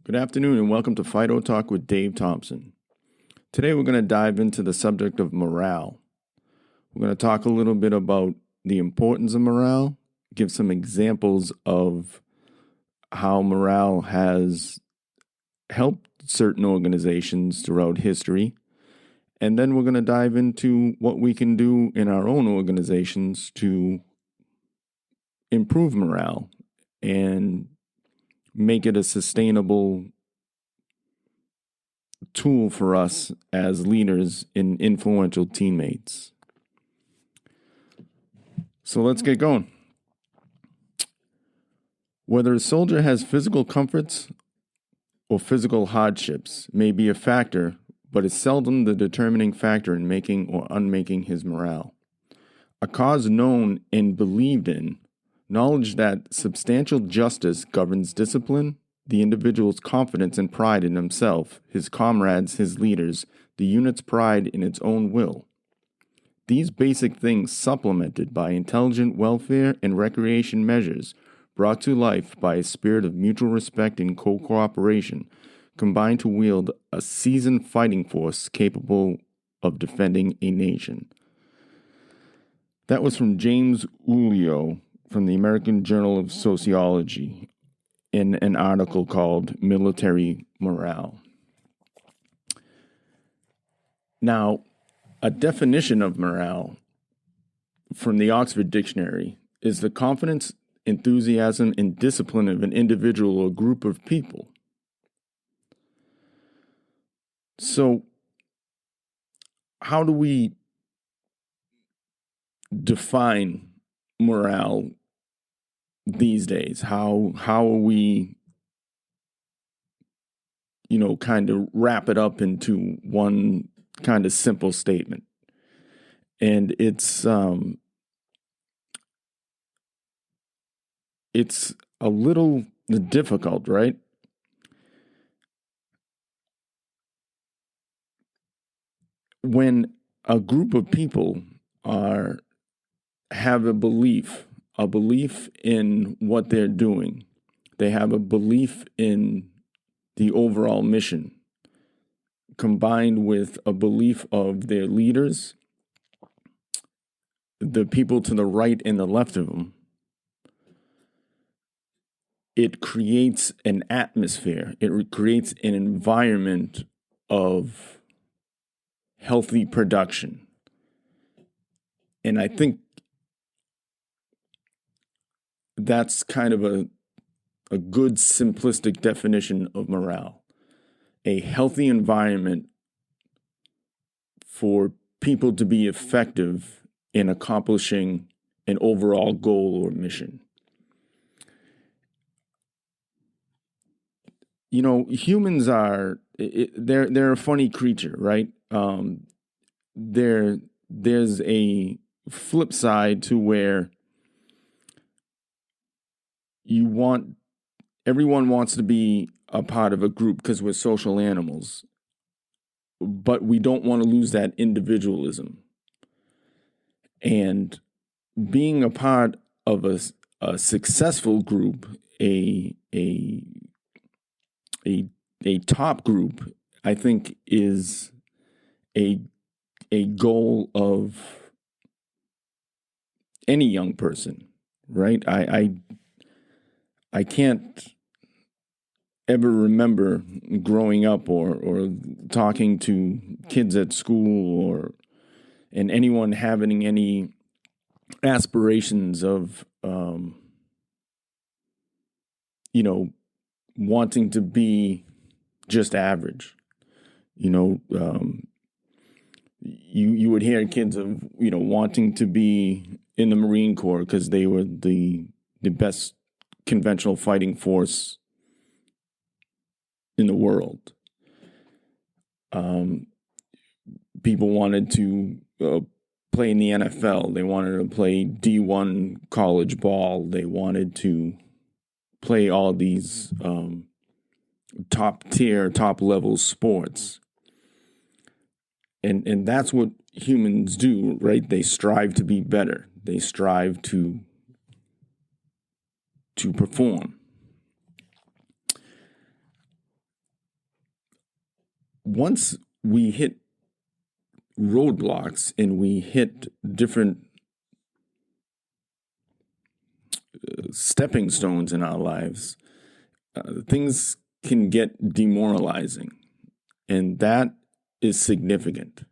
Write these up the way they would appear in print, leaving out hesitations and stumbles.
Good afternoon and welcome to F.I.D.O Talk with Dave Thompson. Today we're going to dive into the subject of morale. We're going to talk a little bit about the importance of morale, give some examples of how morale has helped certain organizations throughout history, and then we're going to dive into what we can do in our own organizations to improve morale and make it a sustainable tool for us as leaders and influential teammates. So let's get going. Whether a soldier has physical comforts or physical hardships may be a factor, but is seldom the determining factor in making or unmaking his morale. A cause known and believed in, knowledge that substantial justice governs discipline, the individual's confidence and pride in himself, his comrades, his leaders, the unit's pride in its own will. These basic things supplemented by intelligent welfare and recreation measures brought to life by a spirit of mutual respect and cooperation combine to wield a seasoned fighting force capable of defending a nation. That was from James Ulio from the American Journal of Sociology in an article called Military Morale. Now, a definition of morale from the Oxford Dictionary is the confidence, enthusiasm, and discipline of an individual or group of people. So, how do we define morale these days? How are we, kind of wrap it up into one kind of simple statement? And it's a little difficult, right? When a group of people have a belief in what they're doing, they have a belief in the overall mission, combined with a belief of their leaders, the people to the right and the left of them, it creates an atmosphere. It creates an environment of healthy production. And I think that's kind of a good simplistic definition of morale. A healthy environment for people to be effective in accomplishing an overall goal or mission. Humans they're a funny creature, right? There's a flip side to where everyone wants to be a part of a group because we're social animals, but we don't want to lose that individualism. And being a part of a successful group, a top group, I think is a goal of any young person, right? I can't ever remember growing up or talking to kids at school and anyone having any aspirations of wanting to be just average. You would hear kids of wanting to be in the Marine Corps because they were the best conventional fighting force in the world. People wanted to play in the NFL. They wanted to play D1 college ball. They wanted to play all these top level sports. And that's what humans do, right? They strive to be better. They strive to perform. once we hit roadblocks and we hit different stepping stones in our lives, things can get demoralizing, and that is significant.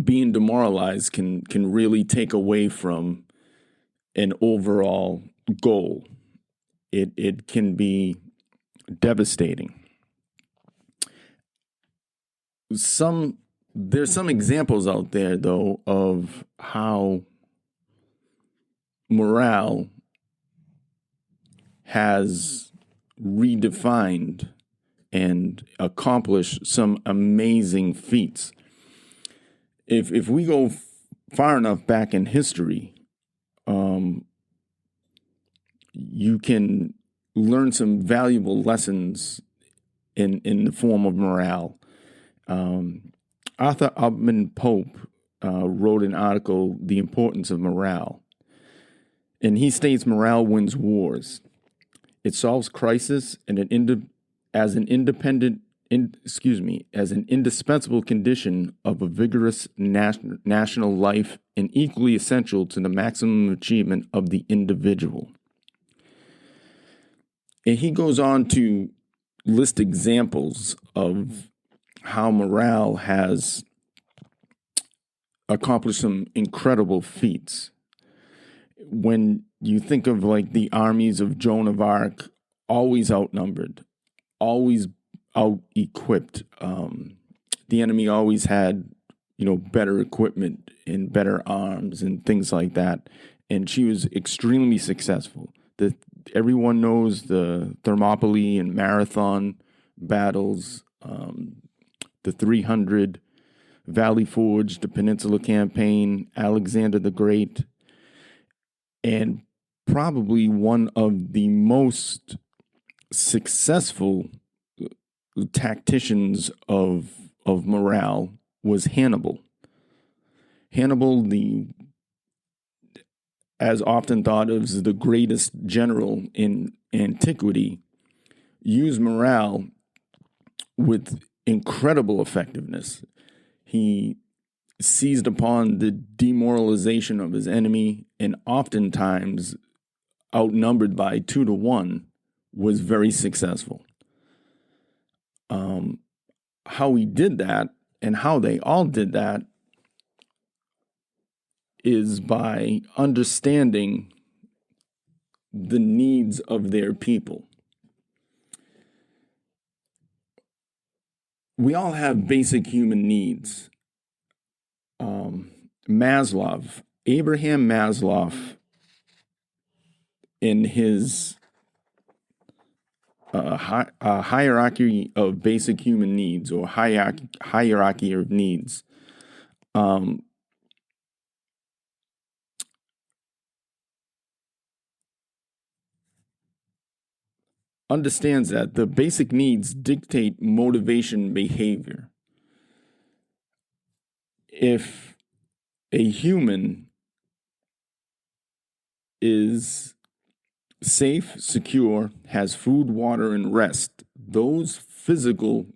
Being demoralized can really take away from an overall goal. It can be devastating. There's some examples out there, though, of how morale has redefined and accomplished some amazing feats. If we go far enough back in history, you can learn some valuable lessons in the form of morale. Arthur Upman Pope wrote an article, The Importance of Morale. And he states morale wins wars. It solves crisis and as an indispensable condition of a vigorous national life and equally essential to the maximum achievement of the individual. And he goes on to list examples of how morale has accomplished some incredible feats. When you think of like the armies of Joan of Arc, always outnumbered, always out-equipped. The enemy always had, better equipment and better arms and things like that. And she was extremely successful. Everyone knows the Thermopylae and Marathon battles, the 300, Valley Forge, the Peninsula Campaign, Alexander the Great, and probably one of the most successful tacticians of morale was Hannibal. Hannibal, as often thought of as the greatest general in antiquity, used morale with incredible effectiveness. He seized upon the demoralization of his enemy, and oftentimes, outnumbered by 2-1, was very successful. How he did that, and how they all did that, is by understanding the needs of their people. We all have basic human needs. Abraham Maslow, in his hierarchy of basic human needs, or hierarchy of needs, understands that the basic needs dictate motivation behavior. If a human is safe, secure, has food, water, and rest, those physical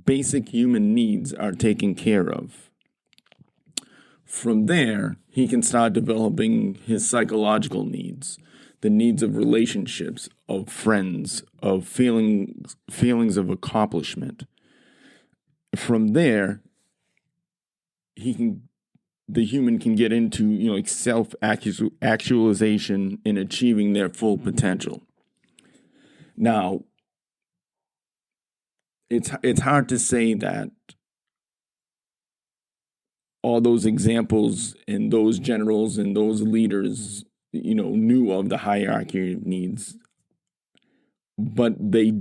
basic human needs are taken care of. From there, he can start developing his psychological needs, the needs of relationships, of friends, of feelings of accomplishment. From there, the human can get into, self-actualization in achieving their full potential. Now, it's hard to say that all those examples and those generals and those leaders, knew of the hierarchy of needs, but they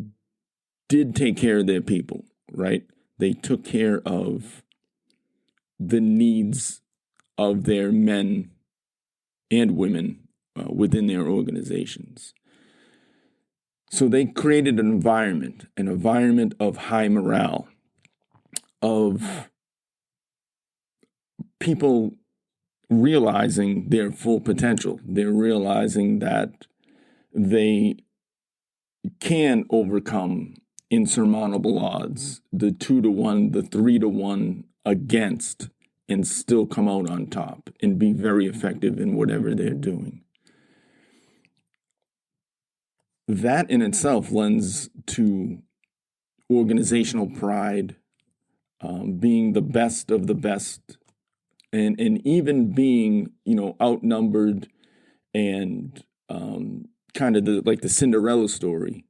did take care of their people, right? They took care of the needs of their men and women within their organizations. So they created an environment of high morale, of people realizing their full potential. They're realizing that they can overcome insurmountable odds, the 2-to-1, the 3-to-1 against, and still come out on top and be very effective in whatever they're doing. That in itself lends to organizational pride, being the best of the best, and even being, outnumbered, and kind of like the Cinderella story.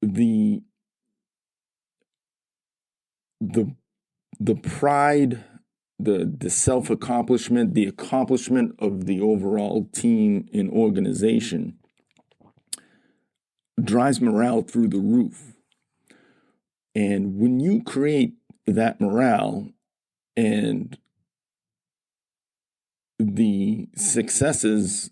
The pride, the self-accomplishment, the accomplishment of the overall team and organization drives morale through the roof. And when you create that morale and the successes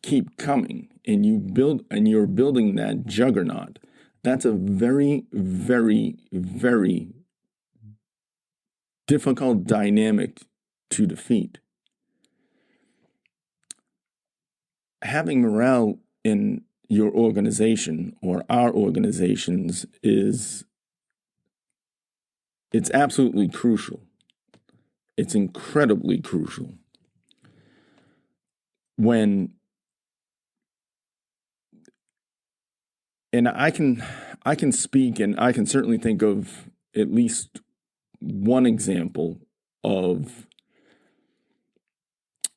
keep coming, and you're building that juggernaut, that's a very, very, very difficult dynamic to defeat. Having morale in your organization or our organizations it's absolutely crucial. It's incredibly crucial. And I can speak, and I can certainly think of at least one example of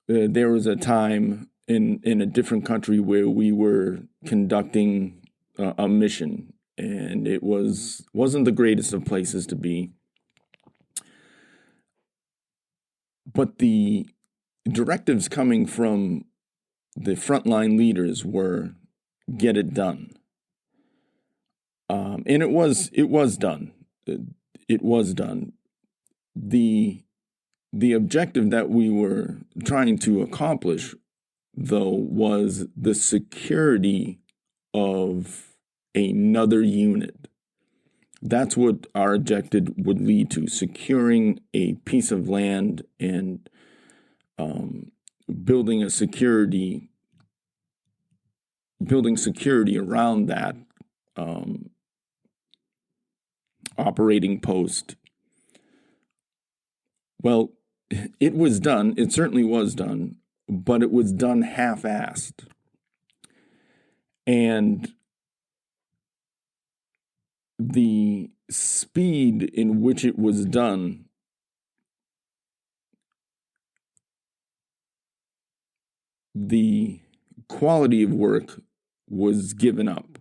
there was a time in a different country where we were conducting a mission, and it wasn't the greatest of places to be. But the directives coming from the frontline leaders were get it done. And it was done. It was done. The objective that we were trying to accomplish, though, was the security of another unit. That's what our objective would lead to: securing a piece of land and building security around that operating post. Well, it was done. It certainly was done, but it was done half-assed. And the speed in which it was done the quality of work was given up.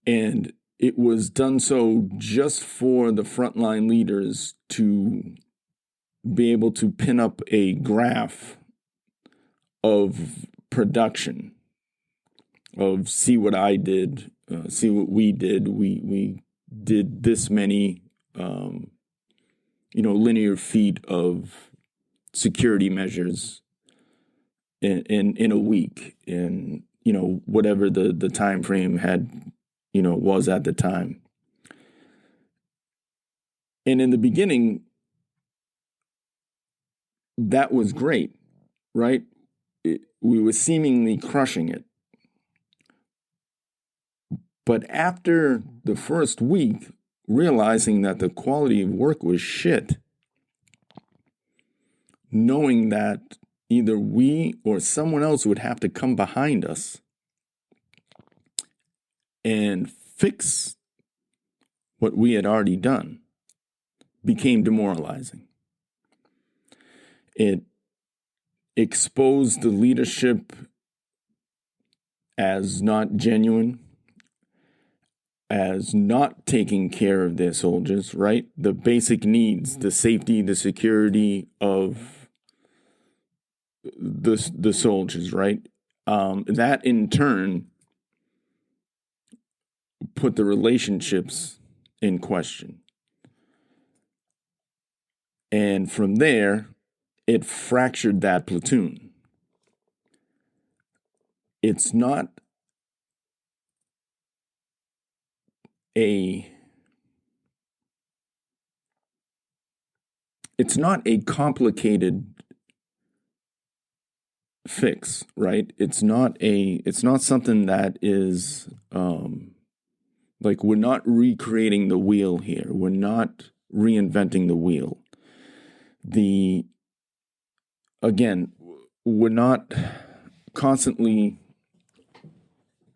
And it was done so just for the frontline leaders to be able to pin up a graph of production, of see what I did, see what we did. We did this many, linear feet of security measures in a week, in whatever the time frame had was at the time. And in the beginning, that was great, right? We were seemingly crushing it. But after the first week, realizing that the quality of work was shit, knowing that either we or someone else would have to come behind us and fix what we had already done, became demoralizing. It exposed the leadership as not genuine, as not taking care of their soldiers, right? The basic needs, the safety, the security of the soldiers, right? That in turn put the relationships in question. And from there, it fractured that platoon. It's not a complicated fix, right? It's not something that is like, we're not recreating the wheel here. We're not reinventing the wheel. Again, we're not constantly,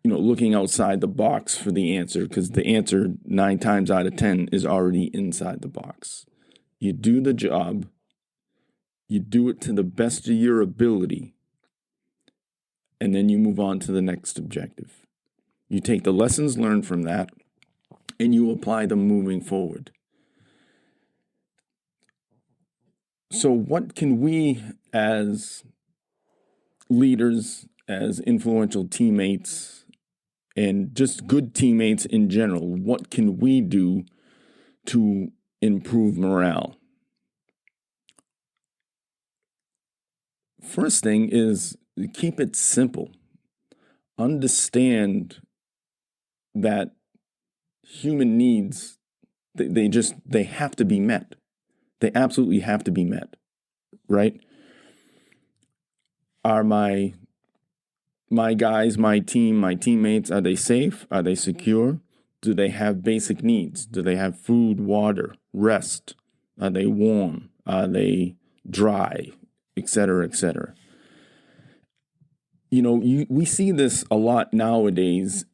looking outside the box for the answer, because the answer 9 times out of 10 is already inside the box. You do the job, you do it to the best of your ability, and then you move on to the next objective. You take the lessons learned from that, and you apply them moving forward. So what can we, as leaders, as influential teammates, and just good teammates in general, what can we do to improve morale? First thing is, keep it simple. Understand that human needs, they have to be met. They absolutely have to be met, right? Are my guys, my team, my teammates, are they safe? Are they secure? Do they have basic needs? Do they have food, water, rest? Are they warm? Are they dry? Et cetera, et cetera. We see this a lot nowadays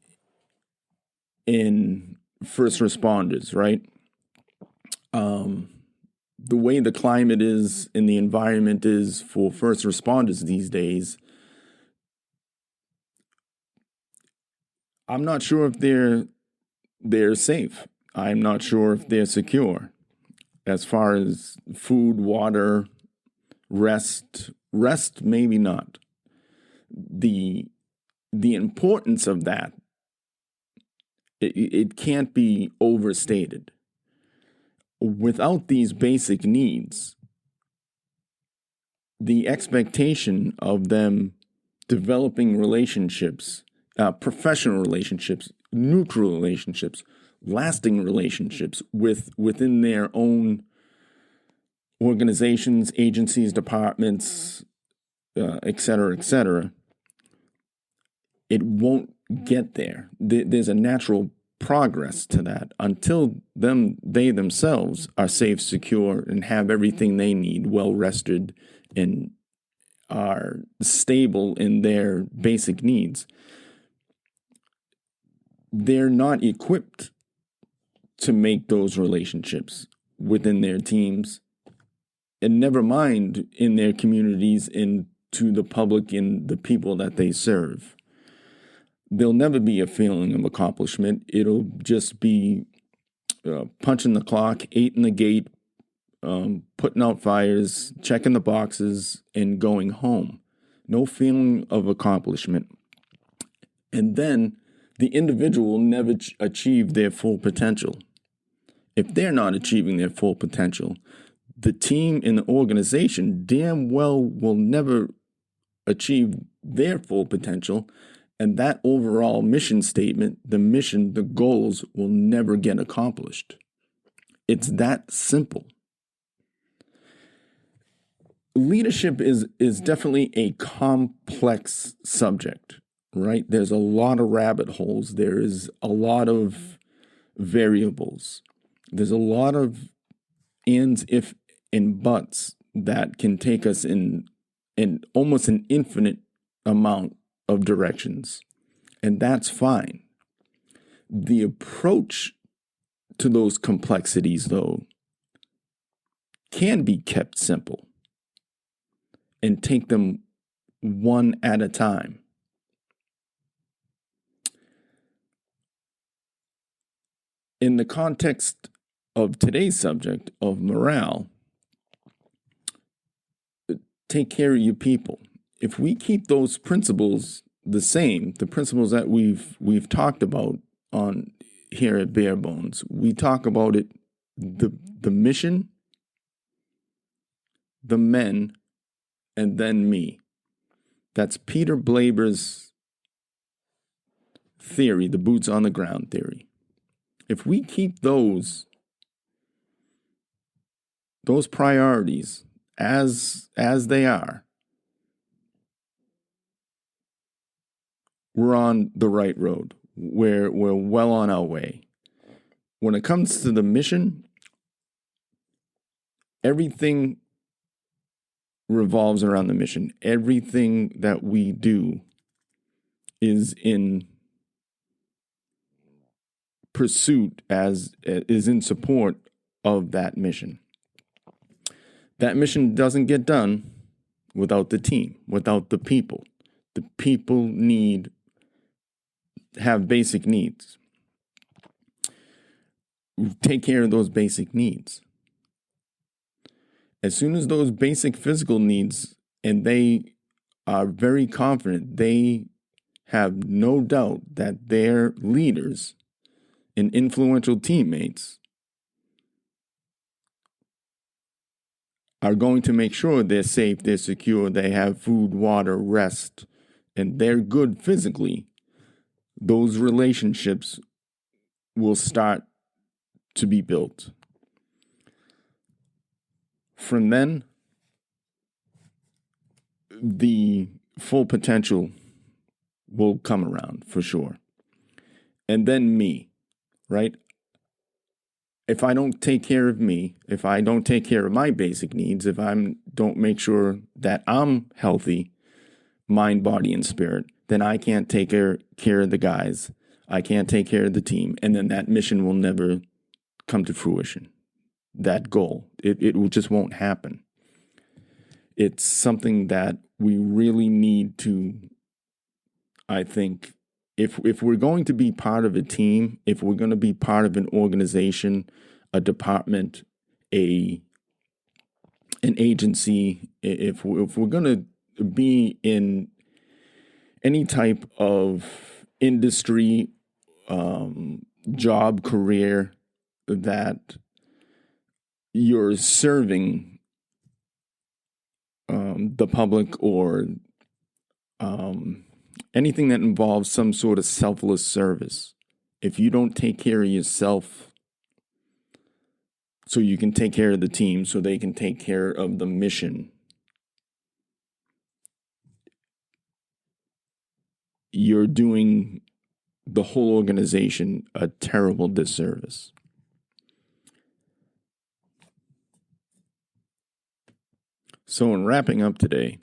in first responders, right? The way the climate is and the environment is for first responders these days, I'm not sure if they're safe. I'm not sure if they're secure as far as food, water, rest, maybe not. The importance of that, it can't be overstated. Without these basic needs, the expectation of them developing relationships, professional relationships, neutral relationships, lasting relationships within their own organizations, agencies, departments, et cetera, it won't get there. There's a natural progress to that until they themselves are safe, secure, and have everything they need, well rested, and are stable in their basic needs. They're not equipped to make those relationships within their teams, and never mind in their communities and to the public and the people that they serve. There'll never be a feeling of accomplishment. It'll just be punching the clock, 8 in the gate, putting out fires, checking the boxes, and going home. No feeling of accomplishment. And then the individual will never achieve their full potential. If they're not achieving their full potential, the team and the organization damn well will never achieve their full potential, and that overall mission statement, the mission, the goals will never get accomplished. It's that simple. Leadership is definitely a complex subject, right? There's a lot of rabbit holes. There is a lot of variables. There's a lot of ands, if, and buts that can take us in almost an infinite amount of directions. And that's fine. The approach to those complexities, though, can be kept simple and take them one at a time. In the context of today's subject of morale, take care of your people. If we keep those principles the same, the principles that we've talked about on here at Bare Bones, we talk about it, the mission, the men, and then me. That's Peter Blaber's theory, the boots on the ground theory. If we keep those priorities as they are, we're on the right road. We're well on our way. When it comes to the mission, everything revolves around the mission. Everything that we do is in pursuit is in support of that mission. That mission doesn't get done without the team, without the people. The people have basic needs. Take care of those basic needs. As soon as those basic physical needs, and they are very confident, they have no doubt that their leaders and influential teammates are going to make sure they're safe, they're secure, they have food, water, rest, and they're good physically, those relationships will start to be built. From then, the full potential will come around for sure. And then me, right? If I don't take care of me, if I don't take care of my basic needs, if I don't make sure that I'm healthy, mind, body, and spirit, then I can't take care of the guys. I can't take care of the team. And then that mission will never come to fruition. That goal, it just won't happen. It's something that we really need to, I think, if we're going to be part of a team, if we're going to be part of an organization, a department, an agency, if we're going to be in any type of industry, job, career that you're serving the public or anything that involves some sort of selfless service, if you don't take care of yourself so you can take care of the team, so they can take care of the mission, you're doing the whole organization a terrible disservice. So in wrapping up today,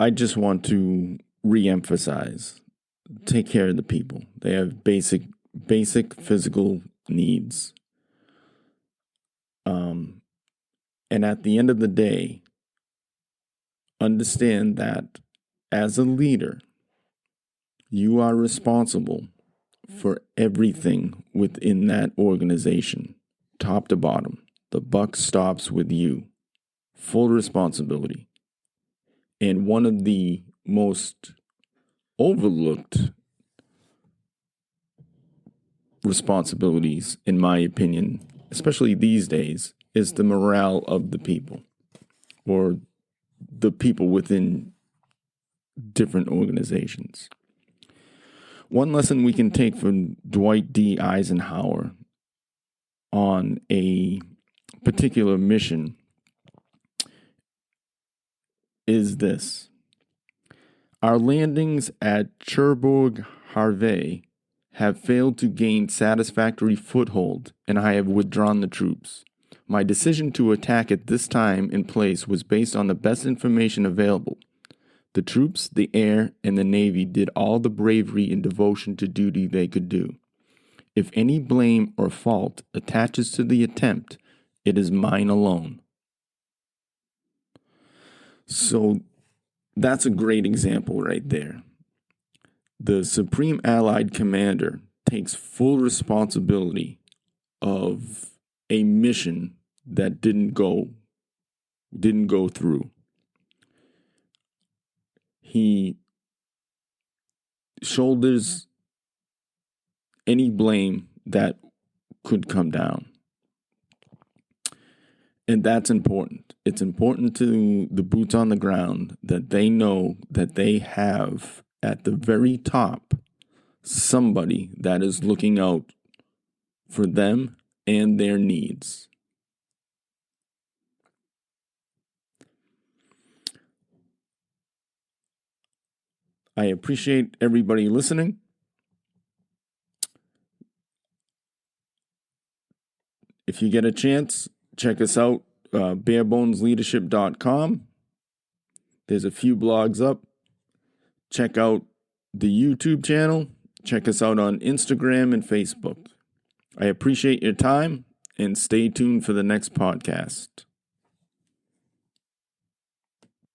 I just want to re-emphasize, take care of the people. They have basic physical needs. And at the end of the day, understand that as a leader, you are responsible for everything within that organization, top to bottom. The buck stops with you. Full responsibility. And one of the most overlooked responsibilities, in my opinion, especially these days, is the morale of the people, or the people within different organizations. One lesson we can take from Dwight D. Eisenhower on a particular mission is this. Our landings at Cherbourg Harvey have failed to gain satisfactory foothold, and I have withdrawn the troops. My decision to attack at this time and place was based on the best information available. The troops, the air, and the Navy did all the bravery and devotion to duty they could do. If any blame or fault attaches to the attempt, it is mine alone. So that's a great example right there. The Supreme Allied Commander takes full responsibility of a mission that didn't go through. He shoulders any blame that could come down. And that's important. It's important to the boots on the ground that they know that they have at the very top somebody that is looking out for them and their needs. I appreciate everybody listening. If you get a chance, check us out, barebonesleadership.com. There's a few blogs up. Check out the YouTube channel. Check us out on Instagram and Facebook. I appreciate your time, and stay tuned for the next podcast.